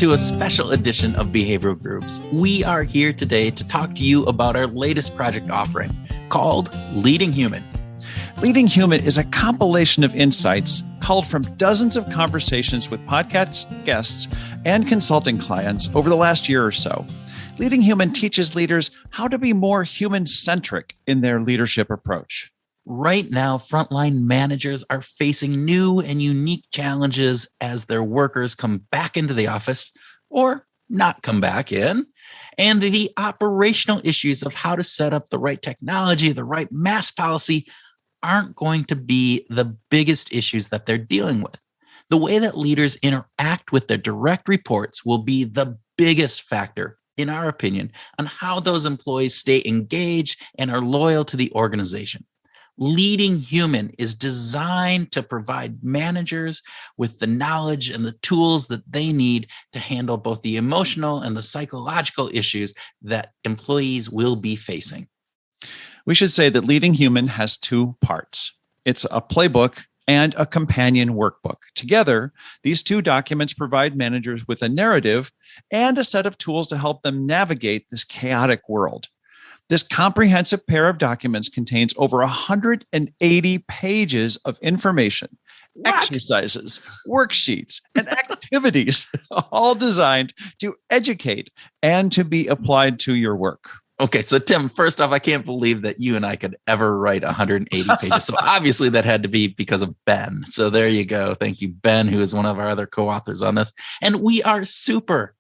to a special edition of Behavioral Grooves. We are here today to talk to you about our latest project offering called Leading Human. Leading Human is a compilation of insights culled from dozens of conversations with podcast guests and consulting clients over the last year or so. Leading Human teaches leaders how to be more human-centric in their leadership approach. Right now, frontline managers are facing new and unique challenges as their workers come back into the office or not come back in. And the operational issues of how to set up the right technology, the right mask policy aren't going to be the biggest issues that they're dealing with. The way that leaders interact with their direct reports will be the biggest factor, in our opinion, on how those employees stay engaged and are loyal to the organization. Leading Human is designed to provide managers with the knowledge and the tools that they need to handle both the emotional and the psychological issues that employees will be facing. We should say that Leading Human has two parts. It's a playbook and a companion workbook. Together, these two documents provide managers with a narrative and a set of tools to help them navigate this chaotic world. This comprehensive pair of documents contains over 180 pages of information, exercises, worksheets, and activities, all designed to educate and to be applied to your work. Okay, so Tim, first off, I can't believe that you and I could ever write 180 pages. So obviously that had to be because of Ben. So there you go. Thank you, Ben, who is one of our other co-authors on this. And we are super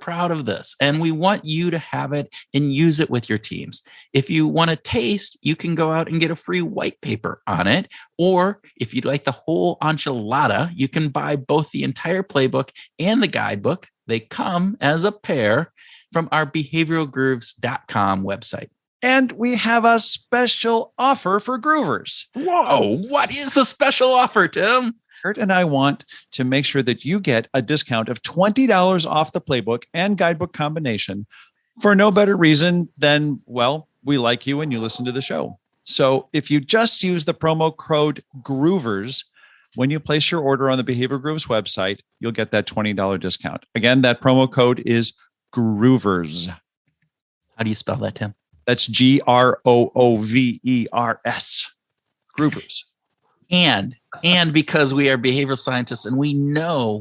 proud of this. And we want you to have it and use it with your teams. If you want to taste, you can go out and get a free white paper on it. Or if you'd like the whole enchilada, you can buy both the entire playbook and the guidebook. They come as a pair from our behavioralgrooves.com website. And we have a special offer for Groovers. Whoa, what is the special offer, Tim? Kurt and I want to make sure that you get a discount of $20 off the playbook and guidebook combination for no better reason than, well, we like you and you listen to the show. So if you just use the promo code Groovers, when you place your order on the Behavioral Grooves website, you'll get that $20 discount. Again, that promo code is Groovers. How do you spell that, Tim? That's Groovers. Groovers. And because we are behavioral scientists and we know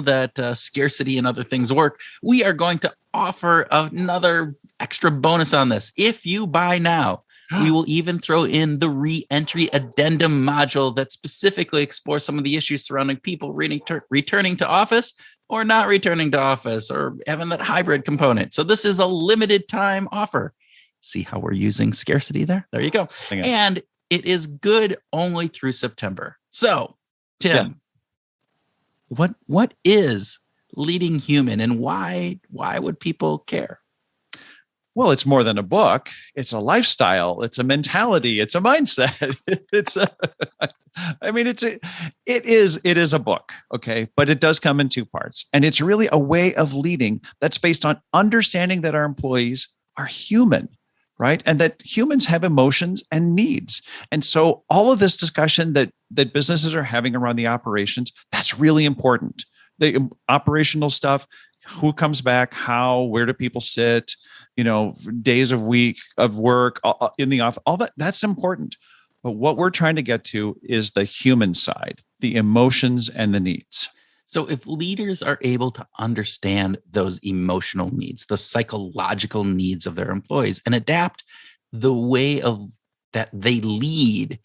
that scarcity and other things work, we are going to offer another extra bonus on this. If you buy now, we will even throw in the re-entry addendum module that specifically explores some of the issues surrounding people returning to office or not returning to office or having that hybrid component. So this is a limited time offer. See how we're using scarcity there? There you go. And it is good only through September. So, Tim, what is Leading Human and why would people care? Well, it's more than a book. It's a lifestyle. It's a mentality. It's a mindset. It is a book. Okay. But it does come in two parts. And it's really a way of leading that's based on understanding that our employees are human, right? And that humans have emotions and needs. And so all of this discussion that businesses are having around the operations, that's really important. The operational stuff, who comes back, how, where do people sit, days of week of work in the office, all that's important. But what we're trying to get to is the human side, the emotions and the needs. So if leaders are able to understand those emotional needs, the psychological needs of their employees and adapt the way that they lead,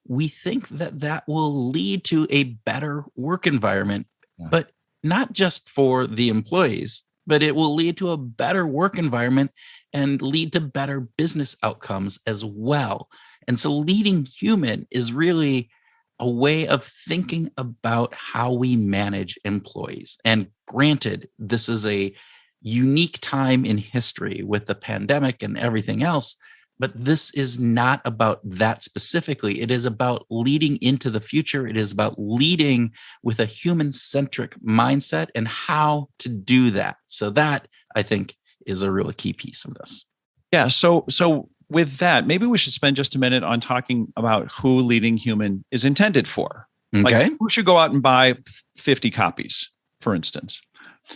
we think that will lead to a better work environment, but not just for the employees, but it will lead to a better work environment and lead to better business outcomes as well. And so Leading Human is really a way of thinking about how we manage employees. And granted, this is a unique time in history with the pandemic and everything else, but this is not about that specifically. It is about leading into the future. It is about leading with a human-centric mindset and how to do that. So that, I think, is a really key piece of this. Yeah. So with that, maybe we should spend just a minute on talking about who Leading Human is intended for. Okay. Like, who should go out and buy 50 copies, for instance?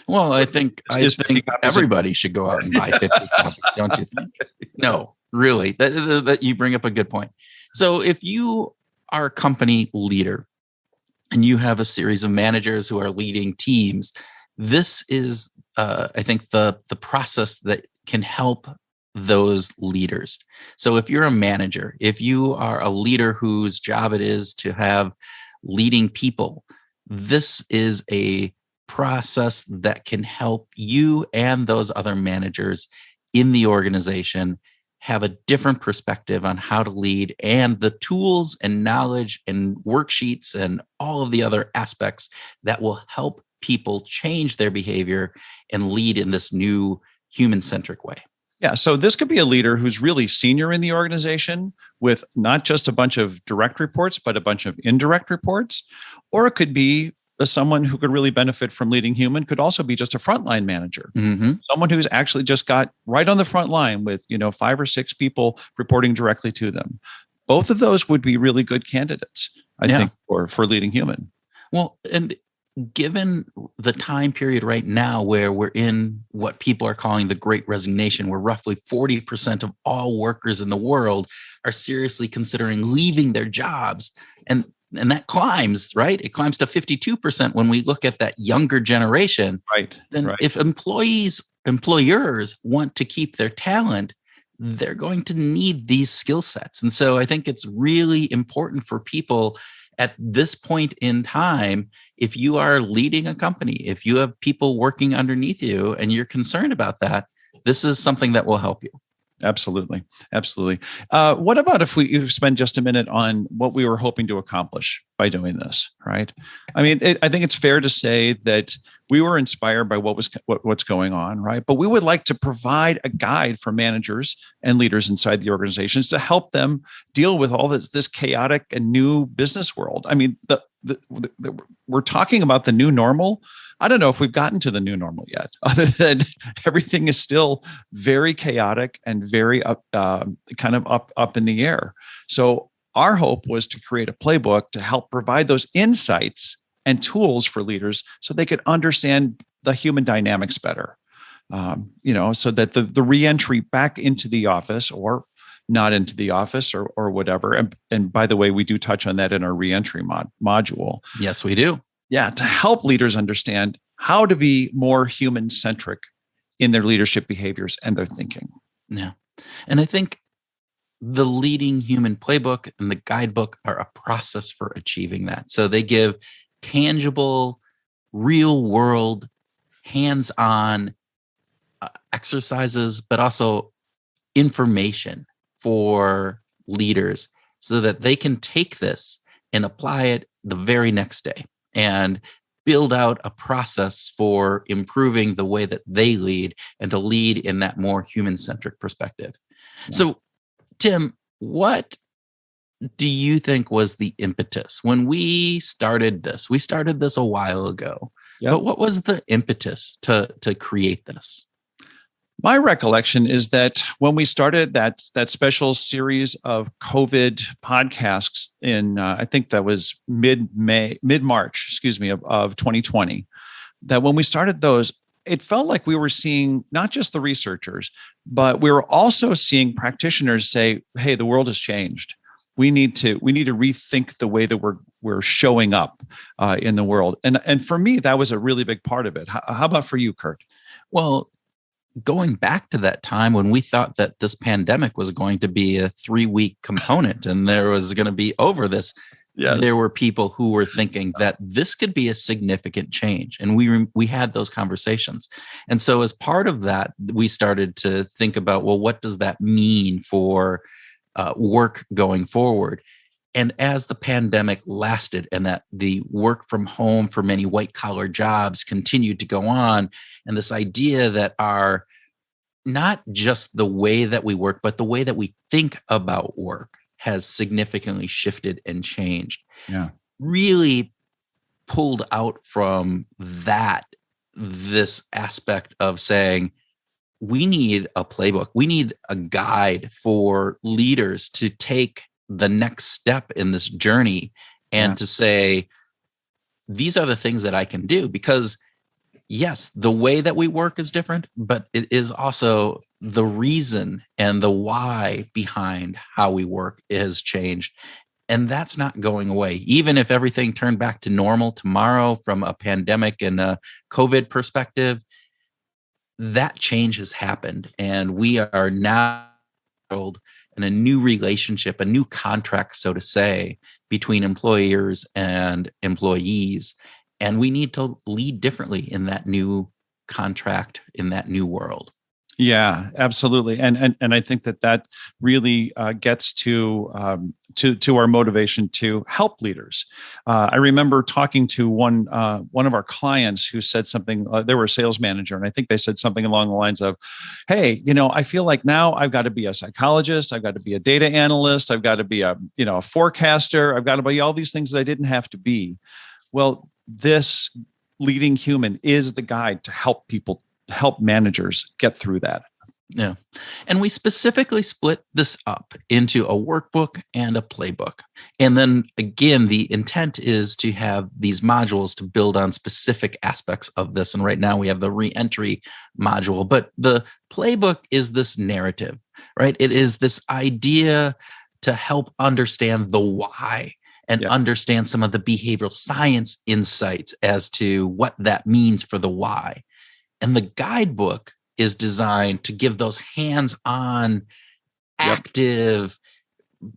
Well, I Is think 50 copies everybody should go out and buy 50 copies, don't you think? No, really. That you bring up a good point. So if you are a company leader and you have a series of managers who are leading teams, this is, I think, the process that can help those leaders. So if you're a manager, if you are a leader whose job it is to have leading people, this is a process that can help you and those other managers in the organization have a different perspective on how to lead, and the tools and knowledge and worksheets and all of the other aspects that will help people change their behavior and lead in this new human-centric way. Yeah. So this could be a leader who's really senior in the organization with not just a bunch of direct reports, but a bunch of indirect reports. Or it could be someone who could really benefit from leading human, could also be just a frontline manager, someone who's actually just got right on the front line with, 5 or 6 people reporting directly to them. Both of those would be really good candidates, I think, for leading human. Well, and given the time period right now where we're in what people are calling the Great Resignation, where roughly 40% of all workers in the world are seriously considering leaving their jobs, and that climbs, right? It climbs to 52% when we look at that younger generation. Right. Then right. if employers want to keep their talent, they're going to need these skill sets. And so I think it's really important for people at this point in time, if you are leading a company, if you have people working underneath you and you're concerned about that, this is something that will help you. Absolutely. Absolutely. What about if we spend just a minute on what we were hoping to accomplish by doing this, right? I mean, I think it's fair to say that we were inspired by what's going on, right? But we would like to provide a guide for managers and leaders inside the organizations to help them deal with all this chaotic and new business world. I mean, we're talking about the new normal. I don't know if we've gotten to the new normal yet, other than everything is still very chaotic and very up in the air. So our hope was to create a playbook to help provide those insights and tools for leaders so they could understand the human dynamics better. So that the reentry back into the office or not into the office or whatever. And by the way, we do touch on that in our reentry module. Yes, we do. Yeah, to help leaders understand how to be more human-centric in their leadership behaviors and their thinking. Yeah. And I think the Leading Human Playbook and the guidebook are a process for achieving that. So they give tangible, real-world, hands-on exercises, but also information for leaders so that they can take this and apply it the very next day and build out a process for improving the way that they lead and to lead in that more human-centric perspective. Yeah. So, Tim, what do you think was the impetus when we started this? We started this a while ago, but what was the impetus to create this? My recollection is that when we started that special series of COVID podcasts in, I think that was mid-March, of 2020, that when we started those, it felt like we were seeing not just the researchers, but we were also seeing practitioners say, "Hey, the world has changed. We need to rethink the way that we're showing up in the world." And for me, that was a really big part of it. How about for you, Kurt? Well, going back to that time when we thought that this pandemic was going to be a 3-week component and there was going to be over this, there were people who were thinking that this could be a significant change. And we had those conversations. And so as part of that, we started to think about, well, what does that mean for work going forward? And as the pandemic lasted and that the work from home for many white collar jobs continued to go on, and this idea that our not just the way that we work, but the way that we think about work has significantly shifted and changed. Yeah. Really pulled out from that this aspect of saying, we need a playbook. We need a guide for leaders to take the next step in this journey and to say, these are the things that I can do. Because yes, the way that we work is different, but it is also the reason and the why behind how we work has changed. And that's not going away. Even if everything turned back to normal tomorrow from a pandemic and a COVID perspective, that change has happened. And we are now in a new relationship, a new contract, so to say, between employers and employees. And we need to lead differently in that new contract, in that new world. Yeah, absolutely, and I think that really gets to our motivation to help leaders. I remember talking to one of our clients who said something. They were a sales manager, and I think they said something along the lines of, "Hey, I feel like now I've got to be a psychologist, I've got to be a data analyst, I've got to be a forecaster, I've got to be all these things that I didn't have to be." Well, this leading human is the guide to help managers get through that. Yeah. And we specifically split this up into a workbook and a playbook. And then again, the intent is to have these modules to build on specific aspects of this. And right now we have the re-entry module, but the playbook is this narrative, right? It is this idea to help understand the why and understand some of the behavioral science insights as to what that means for the why. And the guidebook is designed to give those hands-on, active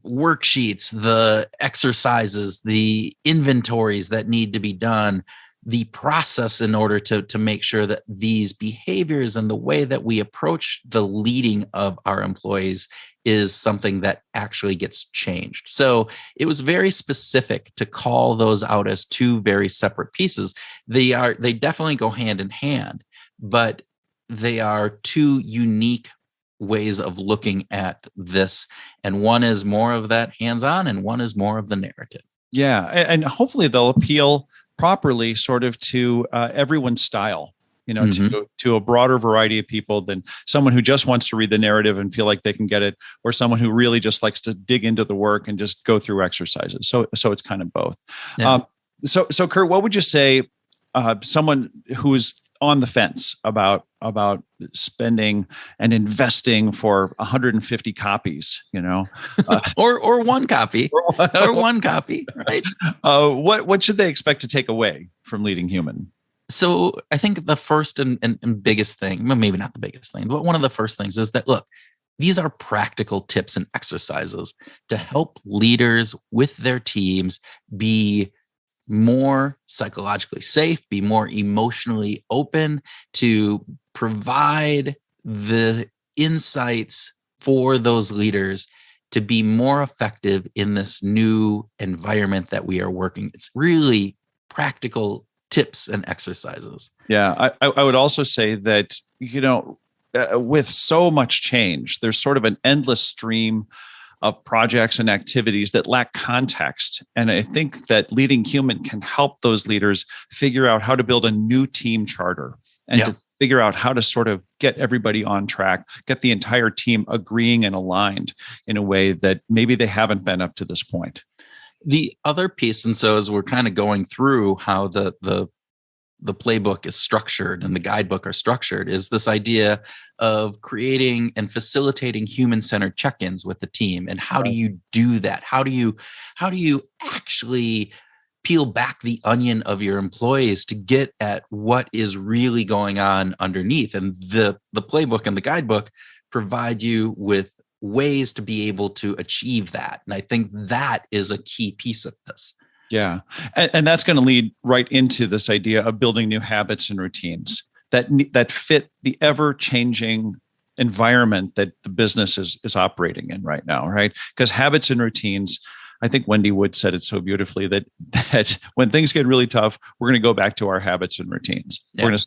worksheets, the exercises, the inventories that need to be done, the process in order to make sure that these behaviors and the way that we approach the leading of our employees is something that actually gets changed. So it was very specific to call those out as two very separate pieces. They definitely go hand in hand, but they are two unique ways of looking at this. And one is more of that hands-on and one is more of the narrative. Yeah. And hopefully they'll appeal properly sort of to everyone's style, to a broader variety of people than someone who just wants to read the narrative and feel like they can get it, or someone who really just likes to dig into the work and just go through exercises. So it's kind of both. Yeah. So Kurt, what would you say someone who's on the fence about spending and investing for 150 copies, or one copy, or one copy, right? What should they expect to take away from Leading Human? So I think the first and biggest thing, well, maybe not the biggest thing, but one of the first things is that, look, these are practical tips and exercises to help leaders with their teams be more psychologically safe, be more emotionally open, to provide the insights for those leaders to be more effective in this new environment that we are working. It's really practical tips and exercises. Yeah, I would also say that, with so much change, there's sort of an endless stream of projects and activities that lack context. And I think that Leading Human can help those leaders figure out how to build a new team charter and to figure out how to sort of get everybody on track, get the entire team agreeing and aligned in a way that maybe they haven't been up to this point. The other piece, and so as we're kind of going through how the playbook is structured and the guidebook are structured, is this idea of creating and facilitating human-centered check-ins with the team. And how do you do that? How do you actually peel back the onion of your employees to get at what is really going on underneath? And the playbook and the guidebook provide you with ways to be able to achieve that. And I think that is a key piece of this. Yeah. And that's going to lead right into this idea of building new habits and routines that fit the ever-changing environment that the business is operating in right now, right? Because habits and routines, I think Wendy Wood said it so beautifully that when things get really tough, we're going to go back to our habits and routines. Yeah. We're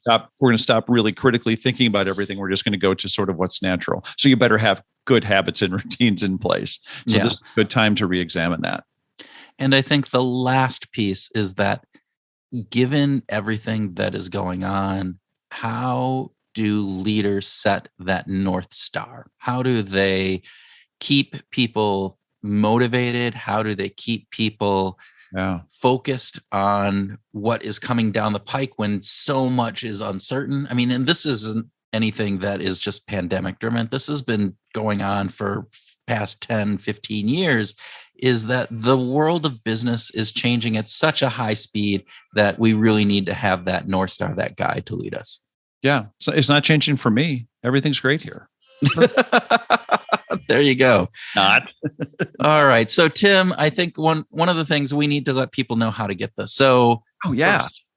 going to stop really critically thinking about everything. We're just going to go to sort of what's natural. So you better have good habits and routines in place. So this is a good time to re-examine that. And I think the last piece is that, given everything that is going on, how do leaders set that North Star? How do they keep people motivated? How do they keep people focused on what is coming down the pike when so much is uncertain. I mean, and this isn't anything that is just pandemic driven. This has been going on for past 10, 15 years, is that the world of business is changing at such a high speed that we really need to have that North Star, that guide to lead us. Yeah. So it's not changing for me. Everything's great here. There you go. Not. All right. So Tim, I think one of the things we need to let people know how to get this. So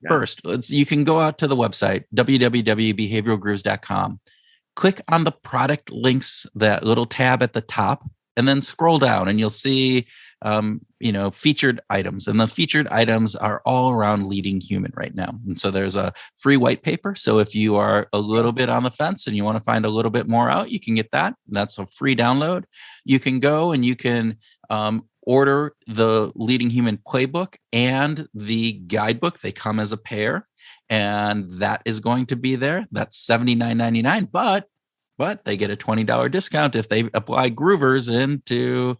first, you can go out to the website, www.behavioralgrooves.com. Click on the product links, that little tab at the top, and then scroll down and you'll see featured items. And the featured items are all around leading human right now. And so there's a free white paper. So if you are a little bit on the fence and you want to find a little bit more out, you can get that. That's a free download. You can go and you can order the Leading Human playbook and the guidebook. They come as a pair, and that is going to be there. That's $79.99, but they get a $20 discount if they apply Groovers into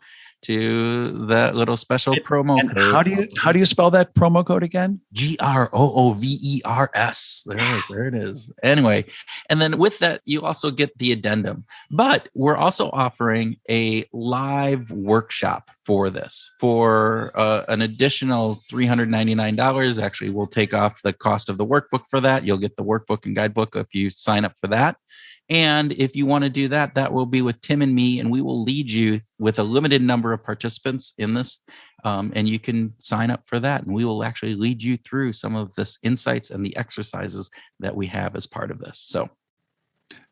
that little special promo code. How do you spell that promo code again? GROOVERS. There it is. Anyway, and then with that, you also get the addendum. But we're also offering a live workshop for this for an additional $399. Actually, we'll take off the cost of the workbook for that. You'll get the workbook and guidebook if you sign up for that. And if you want to do that, that will be with Tim and me, and we will lead you with a limited number of participants in this. And you can sign up for that, and we will actually lead you through some of this insights and the exercises that we have as part of this. So,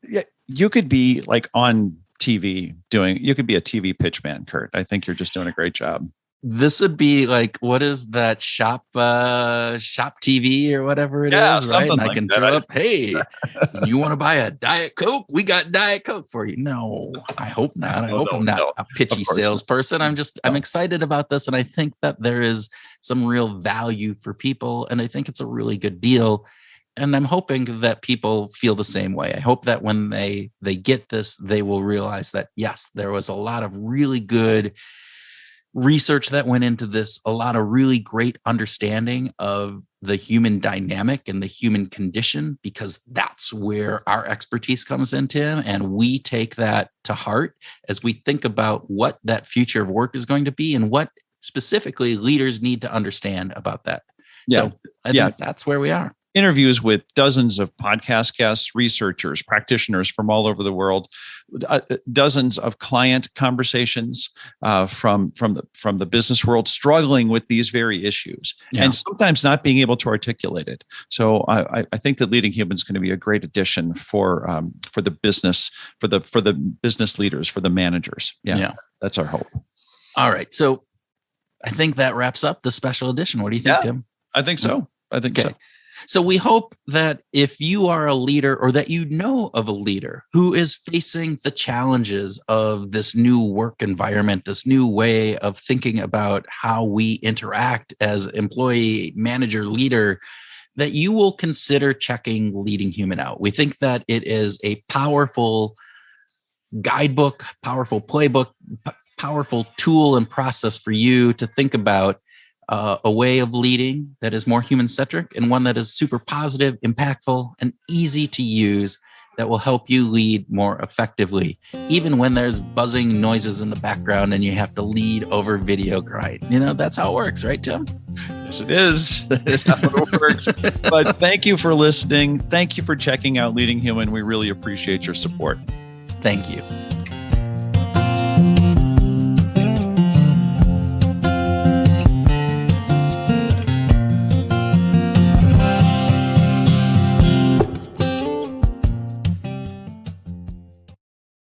yeah, you could be like on TV you could be a TV pitch man, Kurt. I think you're just doing a great job. This would be like, what is that, shop TV or whatever it is, right? And I can throw up, hey, you want to buy a Diet Coke? We got Diet Coke for you. No, I hope not. I'm not a pitchy salesperson. I'm excited about this. And I think that there is some real value for people. And I think it's a really good deal. And I'm hoping that people feel the same way. I hope that when they get this, they will realize that, yes, there was a lot of really good research that went into this, a lot of really great understanding of the human dynamic and the human condition, because that's where our expertise comes in, Tim. And we take that to heart as we think about what that future of work is going to be and what specifically leaders need to understand about that. Yeah. So I think that's where we are. Interviews with dozens of podcast guests, researchers, practitioners from all over the world, dozens of client conversations from the business world struggling with these very issues, and sometimes not being able to articulate it. So I think that Leading Human is going to be a great addition for the business, for the business leaders, for the managers. Yeah, that's our hope. All right, so I think that wraps up the special edition. What do you think, Tim? I think so. So. So we hope that if you are a leader, or that you know of a leader who is facing the challenges of this new work environment, this new way of thinking about how we interact as employee, manager, leader, that you will consider checking Leading Human out. We think that it is a powerful guidebook, powerful playbook, powerful tool and process for you to think about a way of leading that is more human-centric, and one that is super positive, impactful, and easy to use, that will help you lead more effectively, even when there's buzzing noises in the background and you have to lead over video grind. That's how it works, right, Tim? Yes, it is. That is how it works. But thank you for listening. Thank you for checking out Leading Human. We really appreciate your support. Thank you.